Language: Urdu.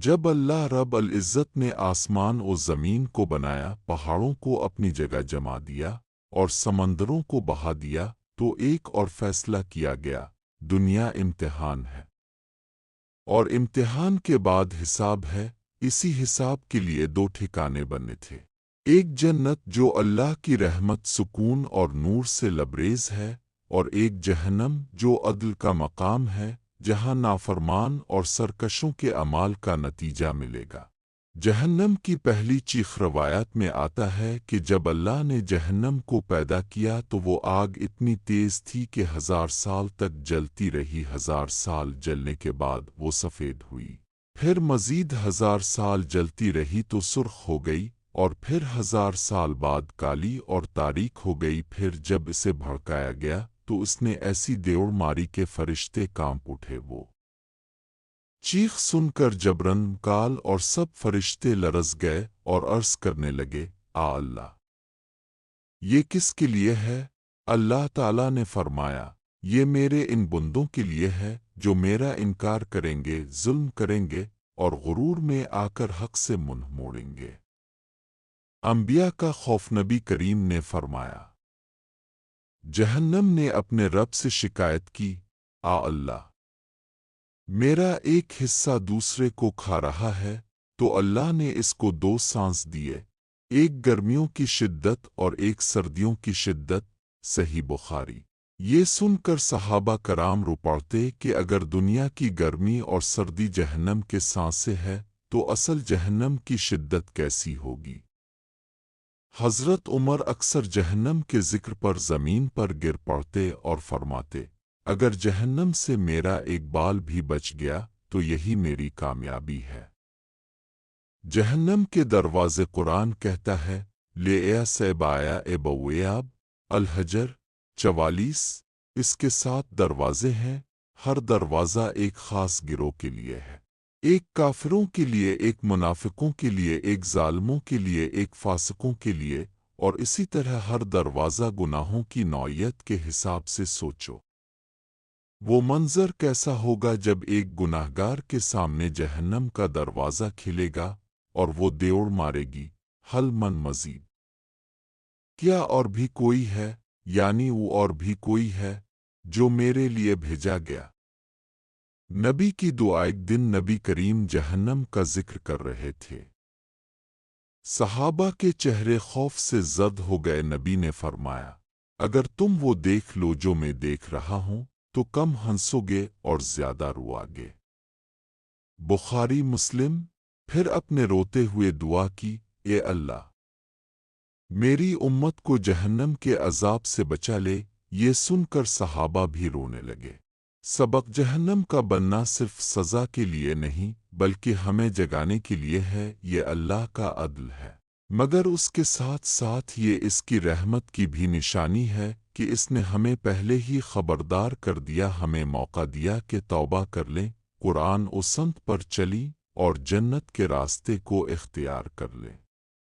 جب اللہ رب العزت نے آسمان و زمین کو بنایا، پہاڑوں کو اپنی جگہ جما دیا اور سمندروں کو بہا دیا، تو ایک اور فیصلہ کیا گیا: دنیا امتحان ہے، اور امتحان کے بعد حساب ہے۔ اسی حساب کے لیے دو ٹھکانے بنے تھے، ایک جنت جو اللہ کی رحمت، سکون اور نور سے لبریز ہے، اور ایک جہنم جو عدل کا مقام ہے، جہاں نافرمان اور سرکشوں کے اعمال کا نتیجہ ملے گا۔ جہنم کی پہلی چیخ روایات میں آتا ہے کہ جب اللہ نے جہنم کو پیدا کیا تو وہ آگ اتنی تیز تھی کہ 1000 سال تک جلتی رہی۔ 1000 سال جلنے کے بعد وہ سفید ہوئی، پھر مزید 1000 سال جلتی رہی تو سرخ ہو گئی، اور پھر 1000 سال بعد کالی اور تاریک ہو گئی۔ پھر جب اسے بھڑکایا گیا تو اس نے ایسی دیوڑ ماری کہ فرشتے کانپ اٹھے۔ وہ چیخ سن کر جبرن کال اور سب فرشتے لرز گئے اور عرض کرنے لگے: آ اللہ! یہ کس کے لیے ہے؟ اللہ تعالیٰ نے فرمایا: یہ میرے ان بندوں کے لیے ہے جو میرا انکار کریں گے، ظلم کریں گے اور غرور میں آ کر حق سے منہ موڑیں گے۔ انبیاء کا خوف۔ نبی کریم نے فرمایا: جہنم نے اپنے رب سے شکایت کی: آ اللہ! میرا ایک حصہ دوسرے کو کھا رہا ہے۔ تو اللہ نے اس کو 2 سانس دیے، ایک گرمیوں کی شدت اور ایک سردیوں کی شدت۔ صحیح بخاری۔ یہ سن کر صحابہ کرام رو پڑتے کہ اگر دنیا کی گرمی اور سردی جہنم کے سانسیں ہے تو اصل جہنم کی شدت کیسی ہوگی؟ حضرت عمر اکثر جہنم کے ذکر پر زمین پر گر پڑتے اور فرماتے: اگر جہنم سے میرا ایک بال بھی بچ گیا تو یہی میری کامیابی ہے۔ جہنم کے دروازے قرآن کہتا ہے: لے سیبایا اے بویاب، الحجر 44۔ اس کے 7 دروازے ہیں، ہر دروازہ ایک خاص گروہ کے لیے ہے، ایک کافروں کے لیے، ایک منافقوں کے لیے، ایک ظالموں کے لیے، ایک فاسقوں کے لیے، اور اسی طرح ہر دروازہ گناہوں کی نوعیت کے حساب سے۔ سوچو وہ منظر کیسا ہوگا جب ایک گناہگار کے سامنے جہنم کا دروازہ کھلے گا اور وہ دیوڑ مارے گی: حل من مزید؟ کیا اور بھی کوئی ہے؟ یعنی وہ اور بھی کوئی ہے جو میرے لیے بھیجا گیا؟ نبی کی دعا۔ ایک دن نبی کریم جہنم کا ذکر کر رہے تھے، صحابہ کے چہرے خوف سے زرد ہو گئے۔ نبی نے فرمایا: اگر تم وہ دیکھ لو جو میں دیکھ رہا ہوں تو کم ہنسو گے اور زیادہ روا گے۔ بخاری مسلم۔ پھر اپنے روتے ہوئے دعا کی: اے اللہ! میری امت کو جہنم کے عذاب سے بچا لے۔ یہ سن کر صحابہ بھی رونے لگے۔ سبق: جہنم کا بننا صرف سزا کے لیے نہیں بلکہ ہمیں جگانے کے لیے ہے۔ یہ اللہ کا عدل ہے، مگر اس کے ساتھ ساتھ یہ اس کی رحمت کی بھی نشانی ہے کہ اس نے ہمیں پہلے ہی خبردار کر دیا، ہمیں موقع دیا کہ توبہ کر لیں، قرآن و سنت پر چلیں اور جنت کے راستے کو اختیار کر لیں۔